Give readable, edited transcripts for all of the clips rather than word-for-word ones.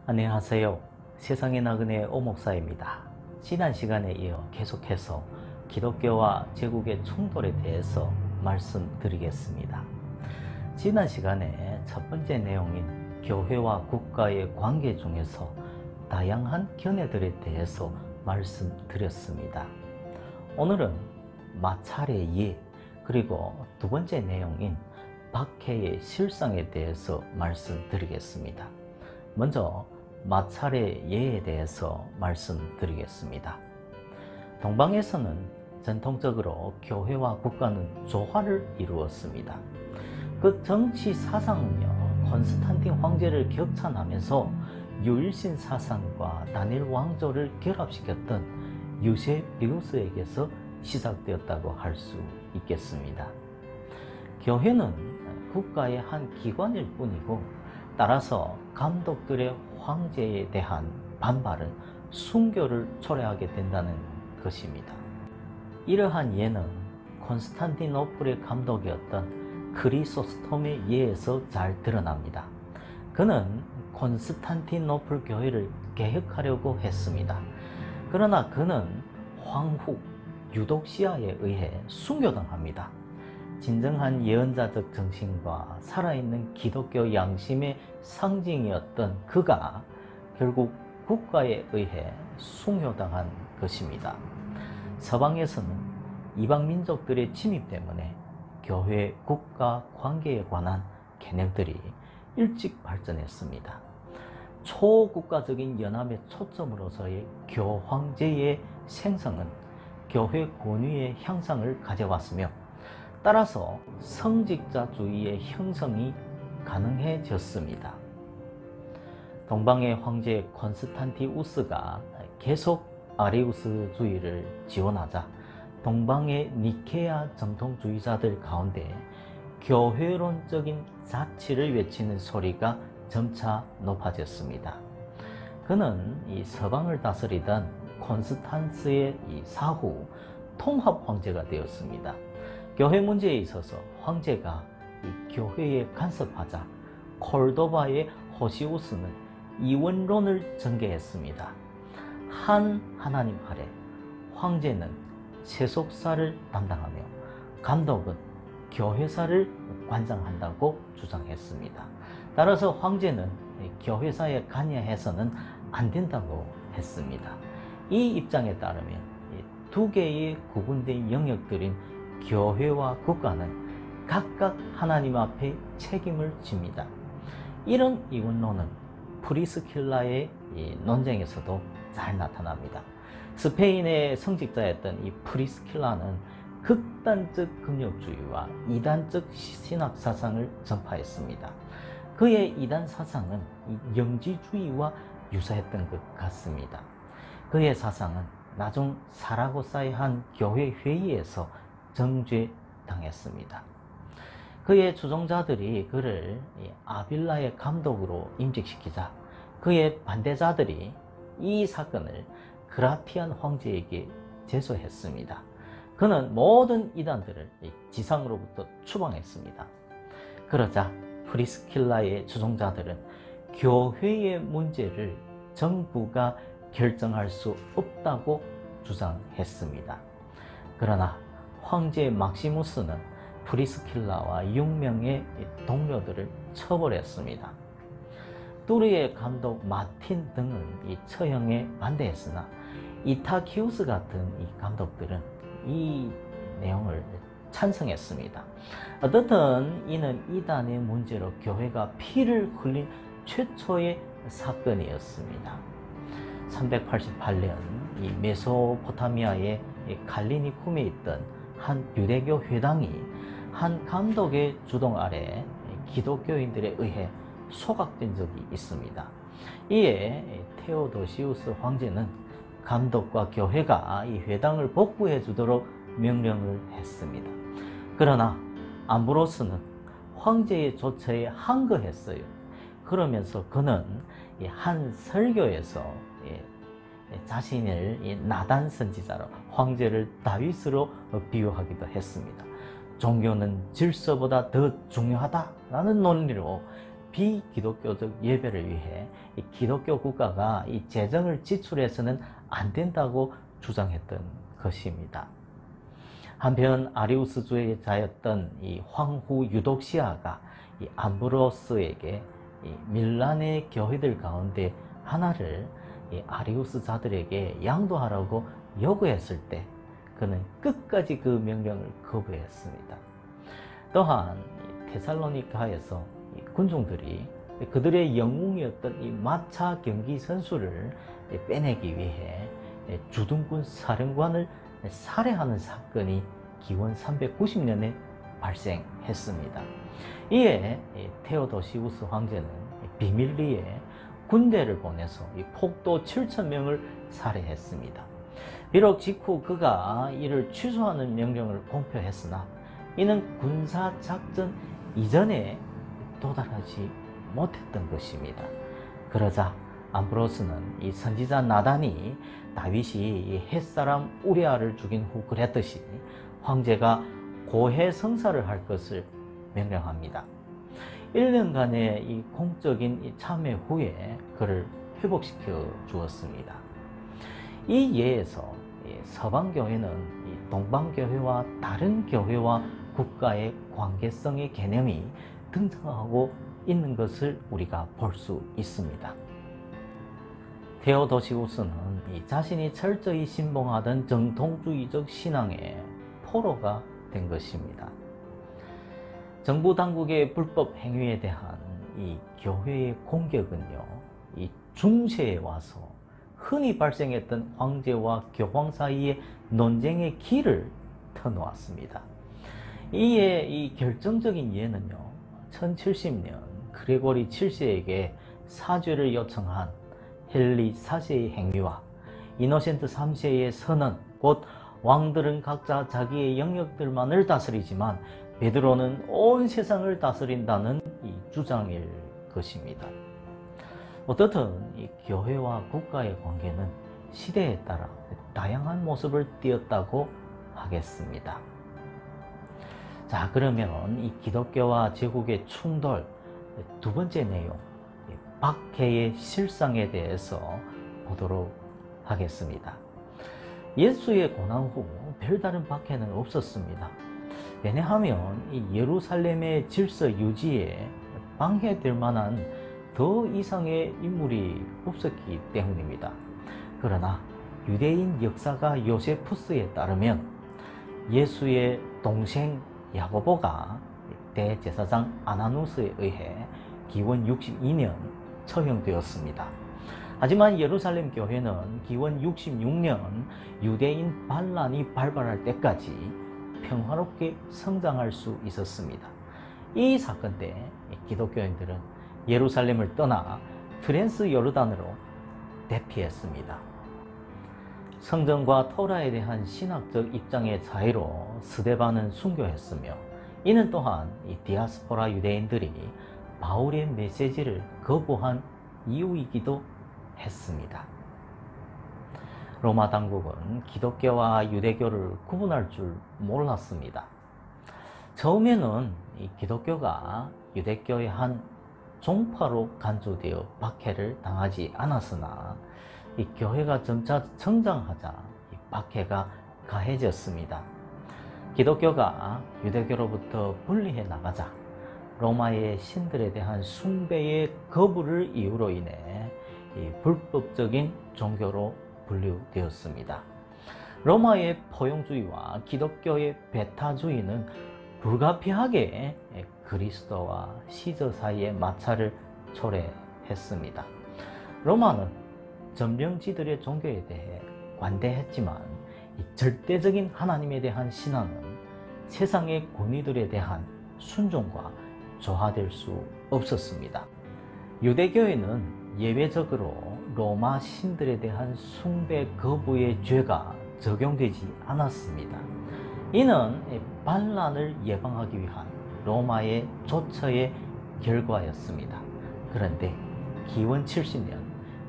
안녕하세요. 세상의 나그네 오목사입니다. 지난 시간에 이어 계속해서 기독교와 제국의 충돌에 대해서 말씀드리겠습니다. 지난 시간에 첫 번째 내용인 교회와 국가의 관계 중에서 다양한 견해들에 대해서 말씀드렸습니다. 오늘은 마찰의 예, 그리고 두 번째 내용인 박해의 실상에 대해서 말씀드리겠습니다. 먼저 마찰의 예에 대해서 말씀드리겠습니다. 동방에서는 전통적으로 교회와 국가는 조화를 이루었습니다. 그 정치 사상은요, 콘스탄틴 황제를 격찬하면서 유일신 사상과 다니엘 왕조를 결합시켰던 유세비우스에게서 시작되었다고 할 수 있겠습니다. 교회는 국가의 한 기관일 뿐이고, 따라서 감독들의 황제에 대한 반발은 순교를 초래하게 된다는 것입니다. 이러한 예는 콘스탄티노플의 감독이었던 크리소스톰의 예에서 잘 드러납니다. 그는 콘스탄티노플 교회를 개혁하려고 했습니다. 그러나 그는 황후 유독시아에 의해 순교당합니다. 진정한 예언자적 정신과 살아있는 기독교 양심의 상징이었던 그가 결국 국가에 의해 순교당한 것입니다. 서방에서는 이방 민족들의 침입 때문에 교회 국가 관계에 관한 개념들이 일찍 발전했습니다. 초국가적인 연합의 초점으로서의 교황제의 생성은 교회 권위의 향상을 가져왔으며, 따라서 성직자주의의 형성이 가능해졌습니다. 동방의 황제 콘스탄티우스가 계속 아리우스주의를 지원하자 동방의 니케아 정통주의자들 가운데 교회론적인 자치를 외치는 소리가 점차 높아졌습니다. 그는 이 서방을 다스리던 콘스탄스의 사후 통합 황제가 되었습니다. 교회 문제에 있어서 황제가 이 교회에 간섭하자 콜도바의 호시우스는 이원론을 전개했습니다. 한 하나님 아래 황제는 세속사를 담당하며 감독은 교회사를 관장한다고 주장했습니다. 따라서 황제는 교회사에 관여해서는 안 된다고 했습니다. 이 입장에 따르면 두 개의 구분된 영역들인 교회와 국가는 각각 하나님 앞에 책임을 집니다. 이런 이원론은 프리스킬라의 논쟁에서도 잘 나타납니다. 스페인의 성직자였던 이 프리스킬라는 극단적 금욕주의와 이단적 신학 사상을 전파했습니다. 그의 이단 사상은 영지주의와 유사했던 것 같습니다. 그의 사상은 나중 사라고사의 한 교회 회의에서 정죄당했습니다. 그의 추종자들이 그를 아빌라의 감독으로 임직시키자 그의 반대자들이 이 사건을 그라티안 황제에게 제소했습니다. 그는 모든 이단들을 지상으로부터 추방했습니다. 그러자 프리스킬라의 추종자들은 교회의 문제를 정부가 결정할 수 없다고 주장했습니다. 그러나 황제 막시무스는 프리스킬라와 6명의 동료들을 처벌했습니다. 뚜르의 감독 마틴 등은 이 처형에 반대했으나 이타키우스 같은 이 감독들은 이 내용을 찬성했습니다. 어떻든 이는 이단의 문제로 교회가 피를 흘린 최초의 사건이었습니다. 388년 이 메소포타미아의 갈리니쿰에 있던 한 유대교 회당이 한 감독의 주동 아래 기독교인들에 의해 소각된 적이 있습니다. 이에 테오도시우스 황제는 감독과 교회가 이 회당을 복구해 주도록 명령을 했습니다. 그러나 암브로스는 황제의 조처에 항거했어요. 그러면서 그는 한 설교에서 자신을 나단 선지자로 황제를 다윗으로 비유하기도 했습니다. 종교는 질서보다 더 중요하다라는 논리로 비기독교적 예배를 위해 이 기독교 국가가 이 재정을 지출해서는 안 된다고 주장했던 것입니다. 한편 아리우스주의자였던 이 황후 유독시아가 이 암브로스에게 이 밀란의 교회들 가운데 하나를 이 아리우스자들에게 양도하라고 요구했을 때 그는 끝까지 그 명령을 거부했습니다. 또한 테살로니가에서 군중들이 그들의 영웅이었던 이 마차 경기 선수를 빼내기 위해 주둔군 사령관을 살해하는 사건이 기원 390년에 발생했습니다. 이에 테오도시우스 황제는 비밀리에 군대를 보내서 폭도 7,000명을 살해했습니다. 비록 직후 그가 이를 취소하는 명령을 공표했으나 이는 군사작전 이전에 도달하지 못했던 것입니다. 그러자 암브로스는 이 선지자 나단이 다윗이 햇사람 우리아를 죽인 후 그랬듯이 황제가 고해 성사를 할 것을 명령합니다. 1년간의 이 공적인 참회 후에 그를 회복시켜 주었습니다. 이 예에서 서방교회는 동방교회와 다른 교회와 국가의 관계성의 개념이 등장하고 있는 것을 우리가 볼 수 있습니다. 테오도시우스는 자신이 철저히 신봉하던 정통주의적 신앙의 포로가 된 것입니다. 정부 당국의 불법 행위에 대한 이 교회의 공격은요, 이 중세에 와서 흔히 발생했던 황제와 교황 사이의 논쟁의 길을 터놓았습니다. 이에 이 결정적인 예는요, 1070년 그레고리 7세에게 사죄를 요청한 헨리 4세의 행위와 이노센트 3세의 선언, 곧 왕들은 각자 자기의 영역들만을 다스리지만 베드로는 온 세상을 다스린다는 이 주장일 것입니다. 어떻든 이 교회와 국가의 관계는 시대에 따라 다양한 모습을 띠었다고 하겠습니다. 자, 그러면 이 기독교와 제국의 충돌 두 번째 내용, 박해의 실상에 대해서 보도록 하겠습니다. 예수의 고난 후 별다른 박해는 없었습니다. 왜냐하면 이 예루살렘의 질서 유지에 방해될 만한 더 이상의 인물이 없었기 때문입니다. 그러나 유대인 역사가 요세푸스에 따르면 예수의 동생 야고보가 대제사장 아나누스에 의해 기원 62년 처형되었습니다. 하지만 예루살렘 교회는 기원 66년 유대인 반란이 발발할 때까지 평화롭게 성장할 수 있었습니다. 이 사건 때 기독교인들은 예루살렘을 떠나 트랜스 요르단으로 대피했습니다. 성전과 토라에 대한 신학적 입장의 차이로 스데반은 순교했으며 이는 또한 이 디아스포라 유대인들이 바울의 메시지를 거부한 이유이기도 했습니다. 로마 당국은 기독교와 유대교를 구분할 줄 몰랐습니다. 처음에는 이 기독교가 유대교의 한 종파로 간주되어 박해를 당하지 않았으나 이 교회가 점차 성장하자 이 박해가 가해졌습니다. 기독교가 유대교로부터 분리해 나가자 로마의 신들에 대한 숭배의 거부를 이유로 인해 이 불법적인 종교로 분류되었습니다. 로마의 포용주의와 기독교의 배타주의는 불가피하게 그리스도와 시저 사이의 마찰을 초래했습니다. 로마는 점령지들의 종교에 대해 관대했지만 이 절대적인 하나님에 대한 신앙은 세상의 권위들에 대한 순종과 조화될 수 없었습니다. 유대교에는 예외적으로 로마 신들에 대한 숭배 거부의 죄가 적용되지 않았습니다. 이는 반란을 예방하기 위한 로마의 조처의 결과였습니다. 그런데 기원 70년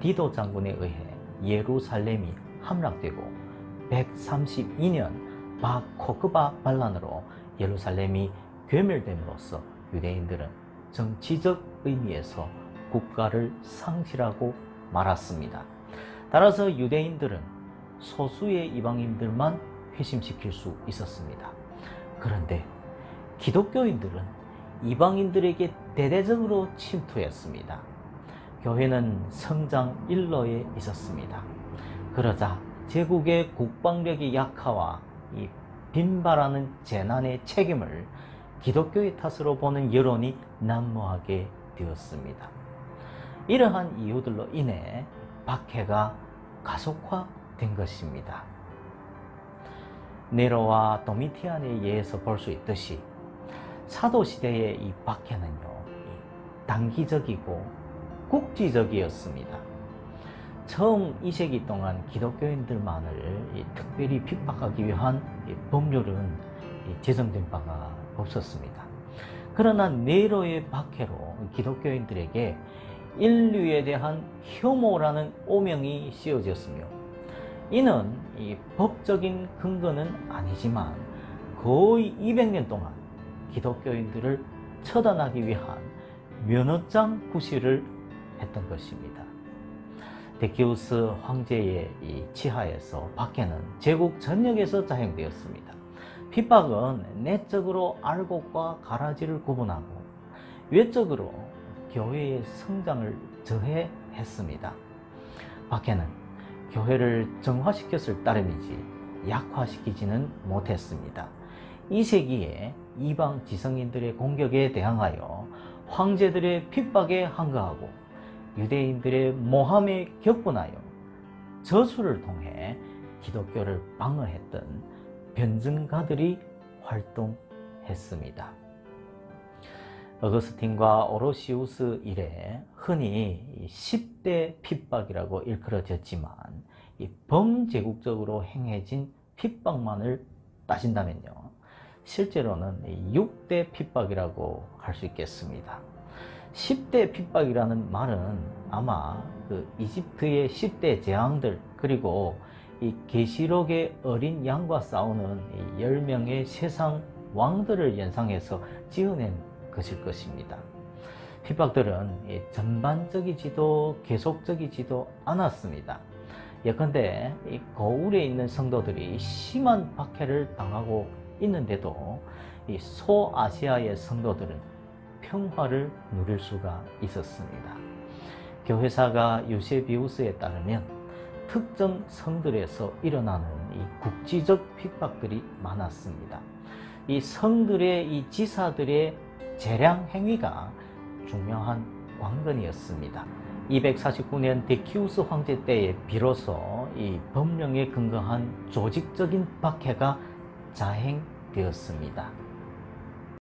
디도 장군에 의해 예루살렘이 함락되고 132년 바 코크바 반란으로 예루살렘이 괴멸됨으로써 유대인들은 정치적 의미에서 국가를 상실하고 말았습니다. 따라서 유대인들은 소수의 이방인들만 회심시킬 수 있었습니다. 그런데 기독교인들은 이방인들에게 대대적으로 침투했습니다. 교회는 성장 일로에 있었습니다. 그러자 제국의 국방력의 약화와 이 빈발하는 재난의 책임을 기독교의 탓으로 보는 여론이 난무하게 되었습니다. 이러한 이유들로 인해 박해가 가속화된 것입니다. 네로와 도미티안에 의해서 볼 수 있듯이 사도시대의 이 박해는요, 단기적이고 국지적이었습니다. 처음 2세기 동안 기독교인들만을 특별히 핍박하기 위한 법률은 제정된 바가 없었습니다. 그러나 네로의 박해로 기독교인들에게 인류에 대한 혐오라는 오명이 씌워졌으며, 이는 법적인 근거는 아니지만 거의 200년 동안 기독교인들을 처단하기 위한 면허장 구실을 했던 것입니다. 데키우스 황제의 치하에서 박해는 제국 전역에서 자행되었습니다. 핍박은 내적으로 알곡과 가라지를 구분하고 외적으로 교회의 성장을 저해했습니다. 박해는 교회를 정화시켰을 따름이지 약화시키지는 못했습니다. 이 세기에 이방 지성인들의 공격에 대항하여 황제들의 핍박에 항거하고 유대인들의 모함에 격분하여 저수를 통해 기독교를 방어했던 변증가들이 활동했습니다. 어거스틴과 오로시우스 이래 흔히 10대 핍박이라고 일컬어졌지만 범제국적으로 행해진 핍박만을 따진다면요, 실제로는 6대 핍박이라고 할 수 있겠습니다. 10대 핍박이라는 말은 아마 이집트의 10대 재앙들, 그리고 이 계시록의 어린 양과 싸우는 10명의 세상 왕들을 연상해서 지어낸 것일 것입니다. 핍박들은 전반적이지도 계속적이지도 않았습니다. 예컨대 고울에 있는 성도들이 심한 박해를 당하고 있는데도 소아시아의 성도들은 평화를 누릴 수가 있었습니다. 교회사가 유세비우스에 따르면 특정 성들에서 일어나는 이 국지적 핍박들이 많았습니다. 이 성들의 이 지사들의 재량 행위가 중요한 관건이었습니다. 249년 데키우스 황제 때에 비로소 이 법령에 근거한 조직적인 박해가 자행되었습니다.